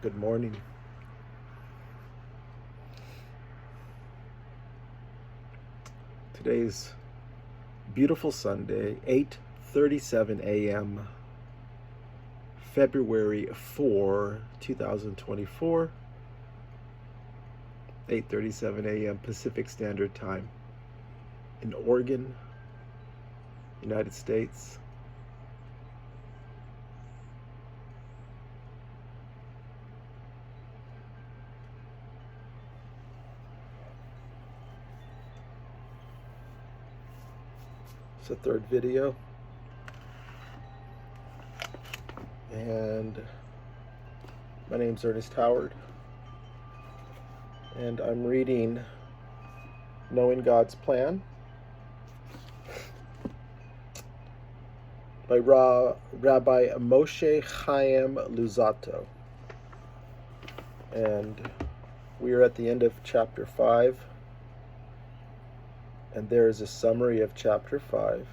Good morning. Today's beautiful Sunday, 8:37 a.m., February 4, 2024, 8:37 a.m. Pacific Standard Time in Oregon, United States. It's the third video, and my name's Ernest Howard, and I'm reading Knowing God's Plan by Rabbi Moshe Chaim Luzzato, and we are at the end of chapter 5. And there is a summary of chapter 5.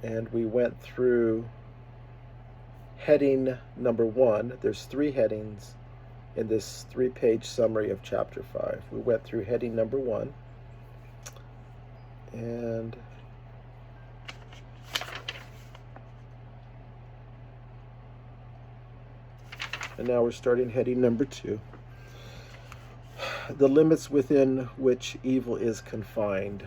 And we went through heading number 1. There's 3 headings in this 3-page summary of chapter 5. We went through heading number 1. And now we're starting heading number 2. The limits within which evil is confined.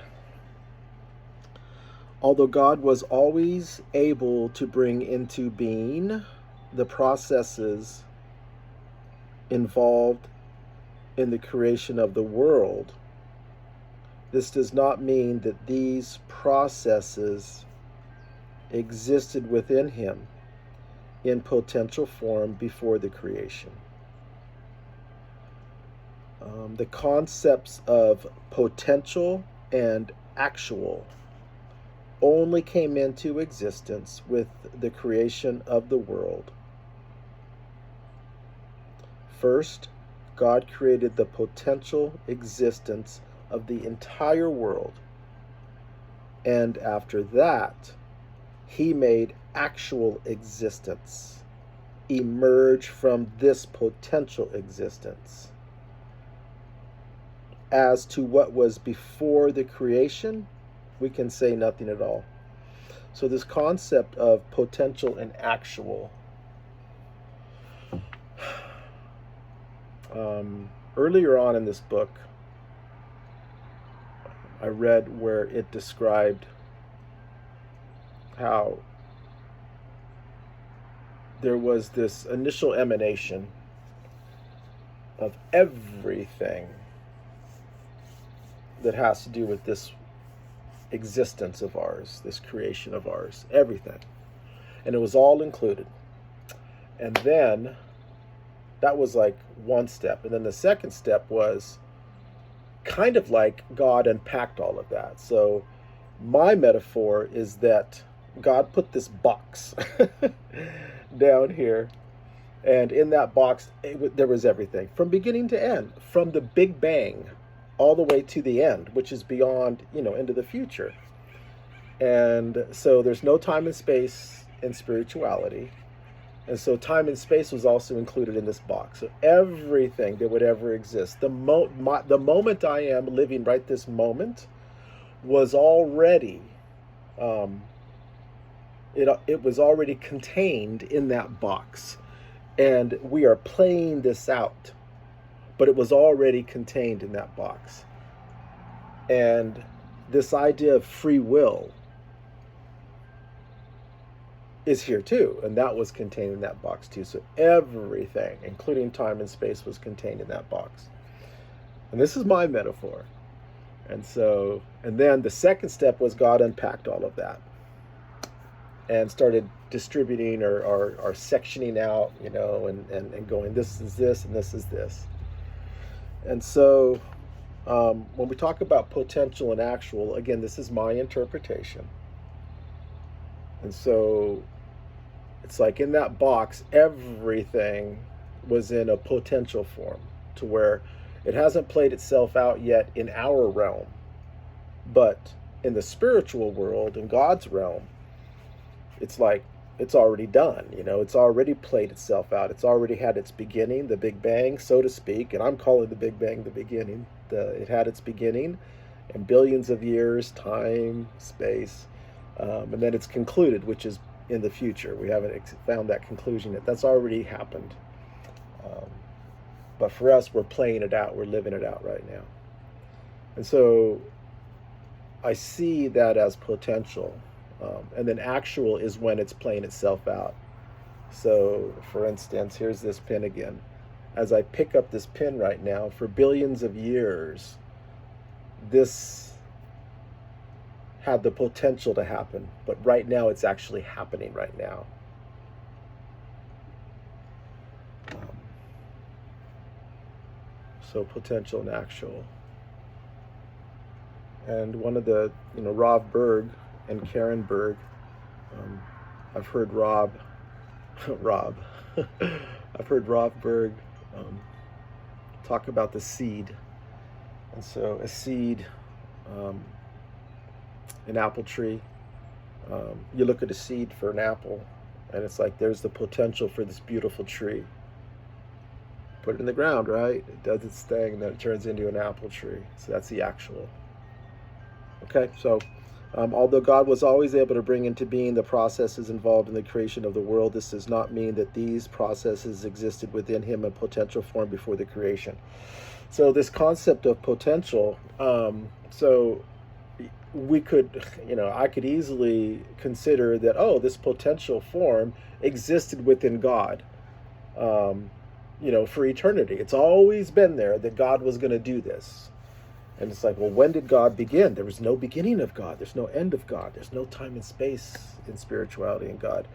Although God was always able to bring into being the processes involved in the creation of the world, this does not mean that these processes existed within him in potential form before the creation. The concepts of potential and actual only came into existence with the creation of the world. First, God created the potential existence of the entire world, and after that, he made actual existence emerge from this potential existence. As to what was before the creation, we can say nothing at all. So this concept of potential and actual. Earlier on in this book, I read where it described how there was this initial emanation of everything that has to do with this existence of ours, this creation of ours, everything. And it was all included. And then that was like one step. And then the second step was kind of like God unpacked all of that. So my metaphor is that God put this box down here. And in that box, there was everything from beginning to end, from the Big Bang all the way to the end, which is beyond, into the future. And so there's no time and space in spirituality. And so time and space was also included in this box. So everything that would ever exist, the moment I am living right this moment, was already, it was already contained in that box. And we are playing this out, but it was already contained in that box. And this idea of free will is here too, and that was contained in that box too. So everything, including time and space, was contained in that box. And this is my metaphor. And then the second step was God unpacked all of that and started distributing or sectioning out, and going, this is this and this is this. And so when we talk about potential and actual, again, this is my interpretation. And so it's like in that box, everything was in a potential form to where it hasn't played itself out yet in our realm. But in the spiritual world, in God's realm, it's like it's already done. It's already played itself out. It's already had its beginning, the Big Bang, so to speak. And I'm calling the Big Bang the beginning. It had its beginning in billions of years, time, space, and then it's concluded, which is in the future. We haven't found that conclusion yet. That's already happened. But for us, we're playing it out. We're living it out right now. And so I see that as potential. And then actual is when it's playing itself out. So, for instance, here's this pin again. As I pick up this pin right now, for billions of years, this had the potential to happen. But right now, it's actually happening right now. So potential and actual. And one of the, Rob Berg and Karen Berg, I've heard I've heard Rob Berg talk about the seed. And so a seed, an apple tree, you look at a seed for an apple, and it's like there's the potential for this beautiful tree. Put it in the ground, right? It does its thing, and then it turns into an apple tree. So that's the actual. Okay, so although God was always able to bring into being the processes involved in the creation of the world, this does not mean that these processes existed within him in potential form before the creation. So this concept of potential, so we could, I could easily consider that, this potential form existed within God, for eternity. It's always been there that God was going to do this. And it's like, well, when did God begin? There was no beginning of God. There's no end of God. There's no time and space in spirituality and God.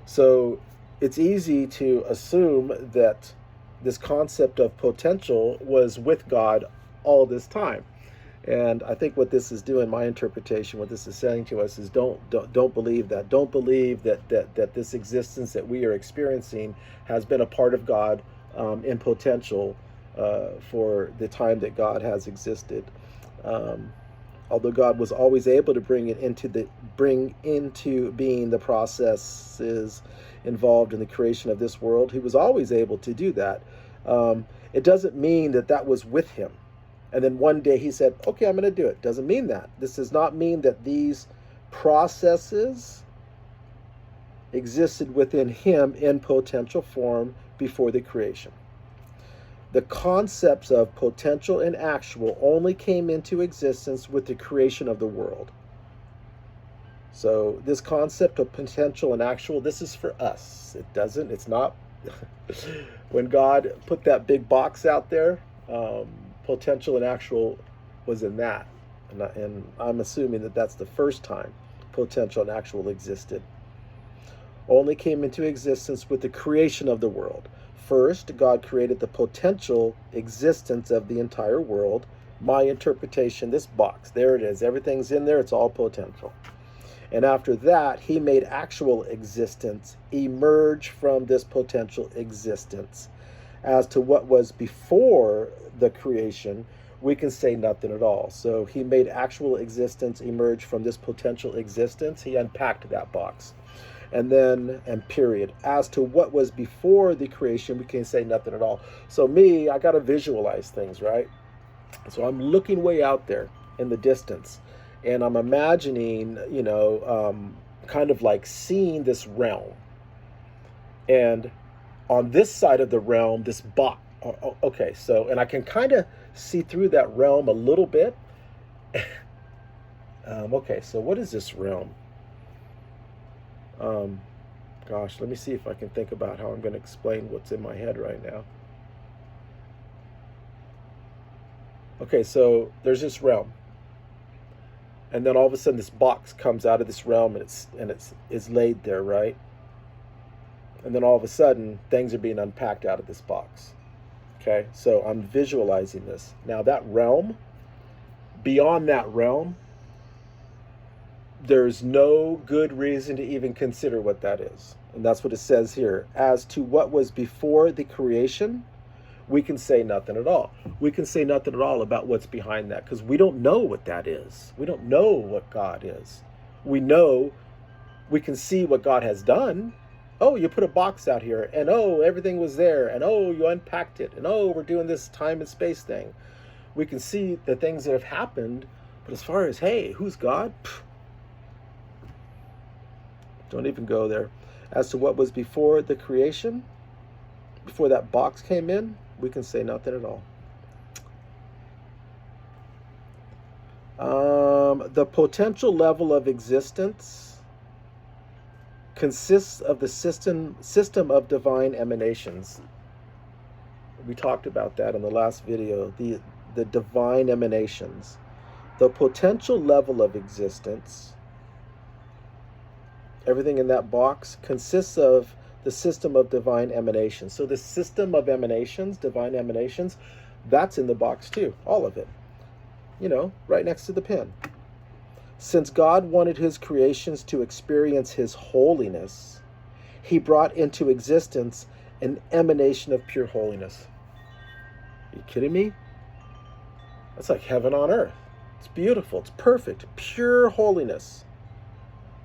So it's easy to assume that this concept of potential was with God all this time. And I think what this is doing, my interpretation, what this is saying to us is don't believe that. Don't believe that this existence that we are experiencing has been a part of God in potential for the time that God has existed. Although God was always able to bring into being the processes involved in the creation of this world, he was always able to do that. It doesn't mean that was with him. And then one day he said, okay, I'm going to do it. Doesn't mean that. This does not mean that these processes existed within him in potential form before the creation. The concepts of potential and actual only came into existence with the creation of the world. So this concept of potential and actual, this is for us. It's not, when God put that big box out there, potential and actual was in that. And I'm assuming that that's the first time potential and actual existed. Only came into existence with the creation of the world. First, God created the potential existence of the entire world. My interpretation, this box, there it is. Everything's in there. It's all potential. And after that, he made actual existence emerge from this potential existence. As to what was before the creation, we can say nothing at all. So he made actual existence emerge from this potential existence. He unpacked that box. And period. As to what was before the creation, we can say nothing at all. So I got to visualize things, right? So I'm looking way out there in the distance, and I'm imagining, kind of like seeing this realm. And on this side of the realm, this box. Okay, so, and I can kind of see through that realm a little bit. Okay, so what is this realm? Gosh, let me see if I can think about how I'm going to explain what's in my head right now. Okay, so there's this realm. And then all of a sudden this box comes out of this realm, and it's laid there, right? And then all of a sudden things are being unpacked out of this box. Okay, so I'm visualizing this. Now that realm, beyond that realm, there's no good reason to even consider what that is. And that's what it says here. As to what was before the creation, we can say nothing at all. We can say nothing at all about what's behind that, because we don't know what that is. We don't know what God is. We know we can see what God has done. Oh, you put a box out here, and oh, everything was there, and oh, you unpacked it, and oh, we're doing this time and space thing. We can see the things that have happened, but as far as, hey, who's God? Pfft, don't even go there. As to what was before the creation, before that box came in, we can say nothing at all. The potential level of existence consists of the system of divine emanations. We talked about that in the last video, the divine emanations. The potential level of existence, everything in that box, consists of the system of divine emanations. So the system of emanations, divine emanations, that's in the box too, all of it. You know, right next to the pen. Since God wanted his creations to experience his holiness, he brought into existence an emanation of pure holiness. Are you kidding me? That's like heaven on earth. It's beautiful. It's perfect. Pure holiness.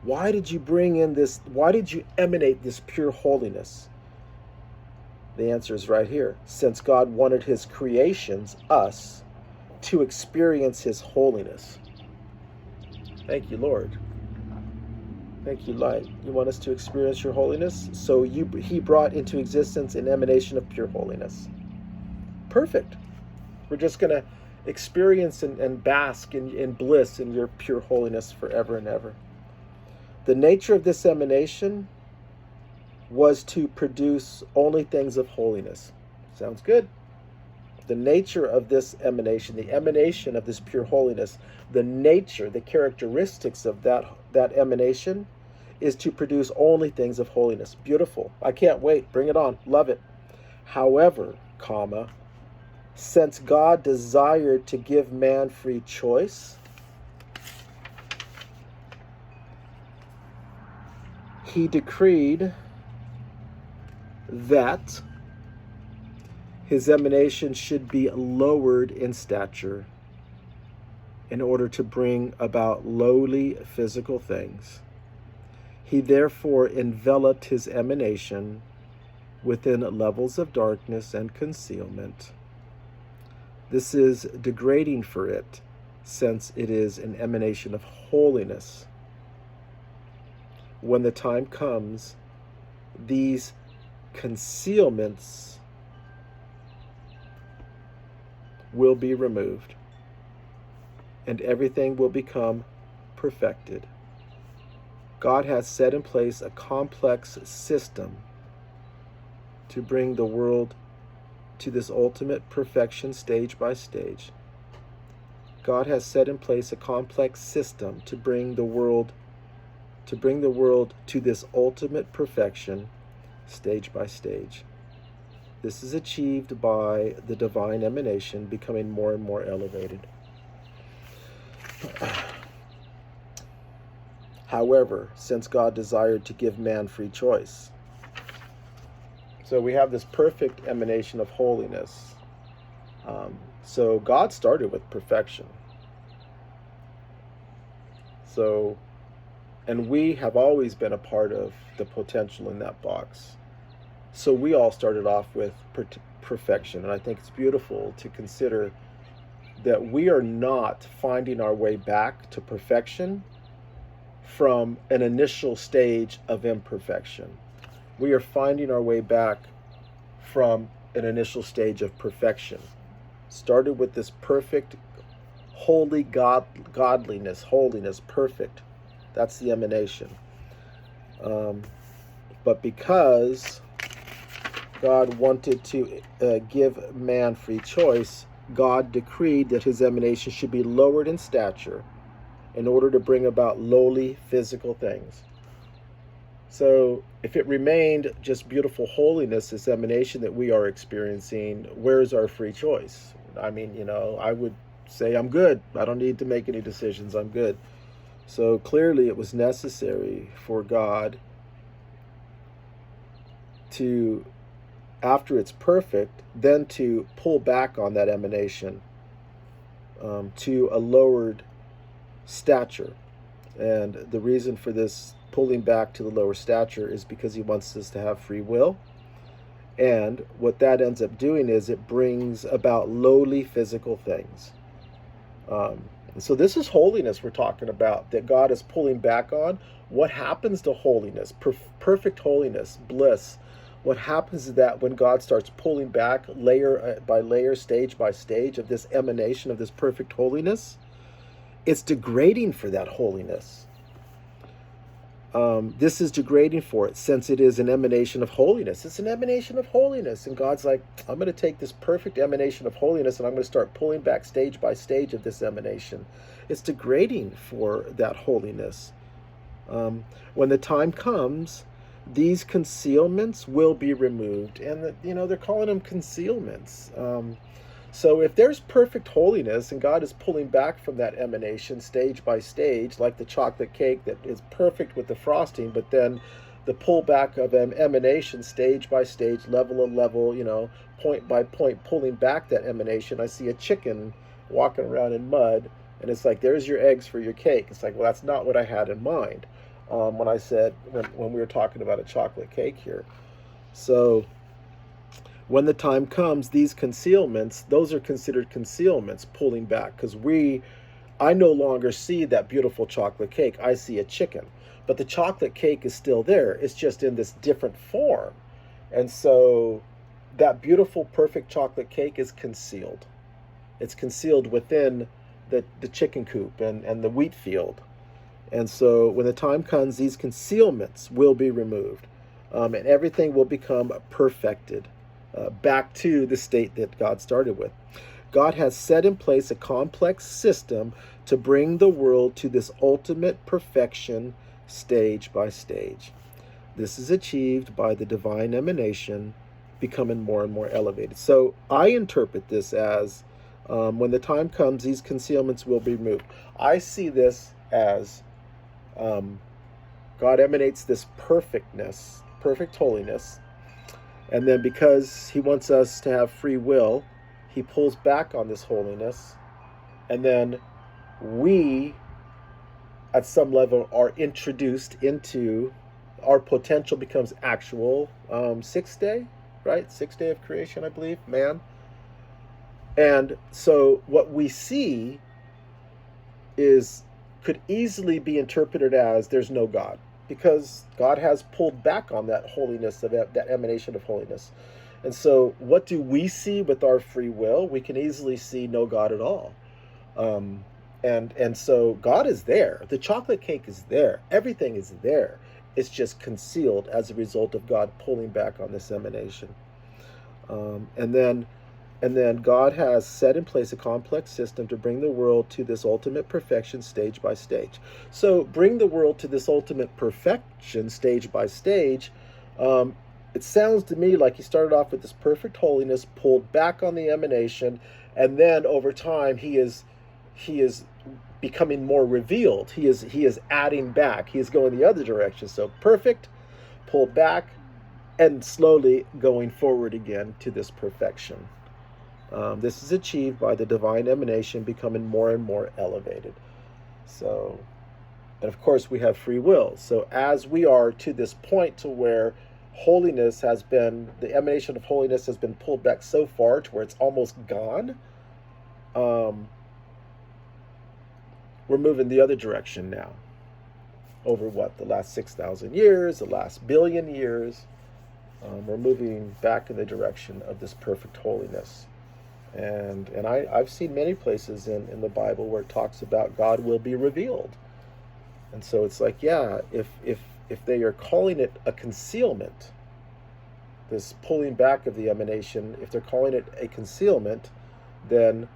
Why did you bring in this? Why did you emanate this pure holiness? The answer is right here. Since God wanted his creations, us, to experience his holiness. Thank you, Lord. Thank you, Light. You want us to experience your holiness? So he brought into existence an emanation of pure holiness. Perfect. We're just going to experience and bask in bliss in your pure holiness forever and ever. The nature of this emanation was to produce only things of holiness. Sounds good. The nature of this emanation, the emanation of this pure holiness, the nature, the characteristics of that emanation is to produce only things of holiness. Beautiful. I can't wait. Bring it on. Love it. However, since God desired to give man free choice, he decreed that his emanation should be lowered in stature in order to bring about lowly physical things. He therefore enveloped his emanation within levels of darkness and concealment. This is degrading for it, since it is an emanation of holiness. When the time comes, these concealments will be removed, and everything will become perfected. God has set in place a complex system to bring the world to this ultimate perfection stage by stage. God has set in place a complex system to bring the world to this ultimate perfection stage by stage. This is achieved by the divine emanation becoming more and more elevated. However, since God desired to give man free choice, so we have this perfect emanation of holiness. So God started with perfection. So, and we have always been a part of the potential in that box. So we all started off with perfection. And I think it's beautiful to consider that we are not finding our way back to perfection from an initial stage of imperfection. We are finding our way back from an initial stage of perfection. Started with this perfect, holy godliness, holiness, perfect. That's the emanation. But because God wanted to give man free choice, God decreed that his emanation should be lowered in stature in order to bring about lowly physical things. So if it remained just beautiful holiness, this emanation that we are experiencing, where's our free choice? I mean, I would say I'm good. I don't need to make any decisions. I'm good. So clearly it was necessary for God to, after it's perfect, then to pull back on that emanation to a lowered stature. And the reason for this pulling back to the lower stature is because he wants us to have free will. And what that ends up doing is it brings about lowly physical things. And so this is holiness we're talking about, that God is pulling back on. What happens to holiness, perfect holiness, bliss? What happens is that when God starts pulling back layer by layer, stage by stage of this emanation of this perfect holiness, it's degrading for that holiness. This is degrading for it, since it is an emanation of holiness. It's an emanation of holiness. And God's like, I'm going to take this perfect emanation of holiness and I'm going to start pulling back stage by stage of this emanation. It's degrading for that holiness. When the time comes, these concealments will be removed. And, they're calling them concealments. So if there's perfect holiness and God is pulling back from that emanation stage by stage, like the chocolate cake that is perfect with the frosting, but then the pullback of an emanation stage by stage, level to level, point by point, pulling back that emanation. I see a chicken walking around in mud, and it's like, there's your eggs for your cake. It's like, well, that's not what I had in mind when I said, when we were talking about a chocolate cake here. So when the time comes, these concealments, those are considered concealments, pulling back, because I no longer see that beautiful chocolate cake. I see a chicken. But the chocolate cake is still there. It's just in this different form. And so that beautiful, perfect chocolate cake is concealed. It's concealed within the chicken coop and the wheat field. And so when the time comes, these concealments will be removed. And everything will become perfected. Back to the state that God started with. God has set in place a complex system to bring the world to this ultimate perfection stage by stage. This is achieved by the divine emanation becoming more and more elevated. So I interpret this as when the time comes, these concealments will be removed. I see this as God emanates this perfectness, perfect holiness. And then because he wants us to have free will, he pulls back on this holiness. And then we, at some level, are introduced into, our potential becomes actual sixth day, right? Sixth day of creation, I believe, man. And so what we see could easily be interpreted as there's no God, because God has pulled back on that holiness, of that emanation of holiness. And so what do we see with our free will? We can easily see no God at all. And so God is there. The chocolate cake is there. Everything is there. It's just concealed as a result of God pulling back on this emanation. And then God has set in place a complex system to bring the world to this ultimate perfection stage by stage. So bring the world to this ultimate perfection stage by stage. It sounds to me like he started off with this perfect holiness, pulled back on the emanation, and then over time he is becoming more revealed. He is adding back. He is going the other direction. So perfect, pulled back, and slowly going forward again to this perfection. This is achieved by the divine emanation becoming more and more elevated. So, and of course we have free will. So as we are to this point to where holiness has been, the emanation of holiness has been pulled back so far to where it's almost gone, we're moving the other direction now. Over the last 6,000 years, the last billion years, we're moving back in the direction of this perfect holiness. And I've seen many places in the Bible where it talks about God will be revealed. And so it's like, yeah, if they are calling it a concealment, this pulling back of the emanation, if they're calling it a concealment, then,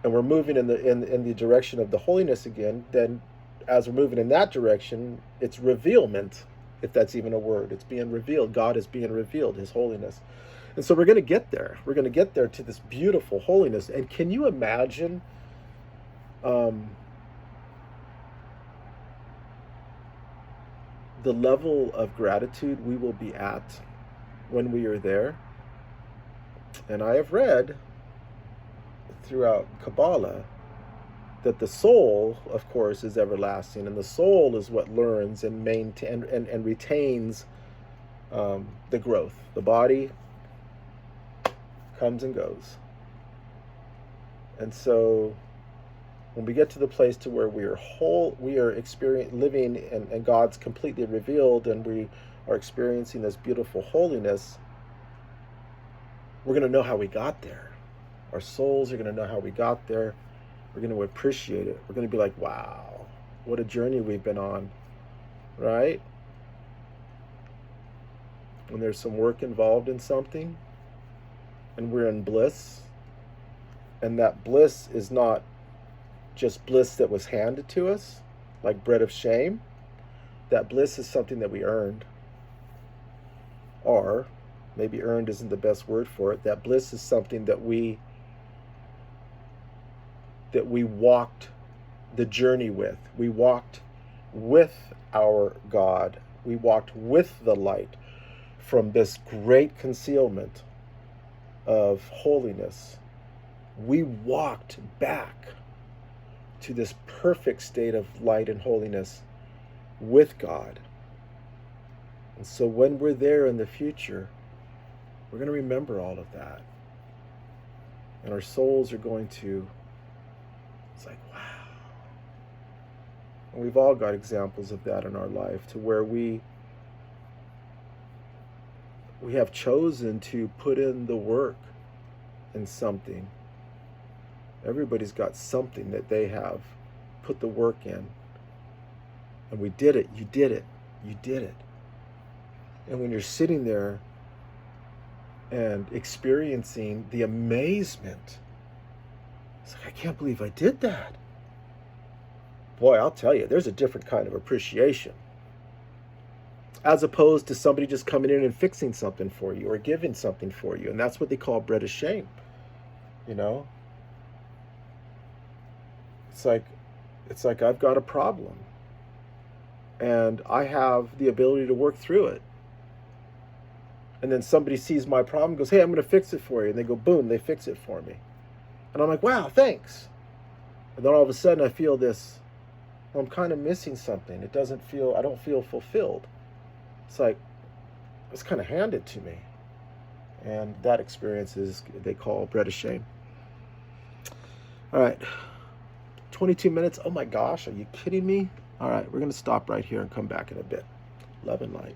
and we're moving in the direction of the holiness again, then as we're moving in that direction, it's revealment, if that's even a word. It's being revealed. God is being revealed, his holiness. And so we're going to get there. We're going to get there to this beautiful holiness. And can you imagine the level of gratitude we will be at when we are there? And I have read throughout Kabbalah that the soul, of course, is everlasting, and the soul is what learns and maintain and retains the growth. The body comes and goes. And so when we get to the place to where we are whole, we are living, and God's completely revealed, and we are experiencing this beautiful holiness, we're going to know how we got there. Our souls are going to know how we got there. We're going to appreciate it. We're going to be like, wow, what a journey we've been on, right? When there's some work involved in something, and we're in bliss, and that bliss is not just bliss that was handed to us, like bread of shame. That bliss is something that we earned. Or, maybe earned isn't the best word for it. That bliss is something that we walked the journey with. We walked with our God. We walked with the light from this great concealment of holiness. We walked back to this perfect state of light and holiness with God. And so when we're there in the future, we're going to remember all of that. And our souls are going to, it's like, wow. And we've all got examples of that in our life, to where we have chosen to put in the work in something. Everybody's got something that they have put the work in. And we did it. You did it. You did it. And when you're sitting there and experiencing the amazement, it's like, I can't believe I did that. Boy, I'll tell you, there's a different kind of appreciation. As opposed to somebody just coming in and fixing something for you or giving something for you. And that's what they call bread of shame. You know? It's like I've got a problem, and I have the ability to work through it. And then somebody sees my problem and goes, hey, I'm going to fix it for you. And they go, boom, they fix it for me. And I'm like, wow, thanks. And then all of a sudden I feel this, well, I'm kind of missing something. I don't feel fulfilled. It's like, it's kind of handed to me. And that experience they call bread of shame. All right. 22 minutes. Oh my gosh, are you kidding me? All right, we're going to stop right here and come back in a bit. Love and light.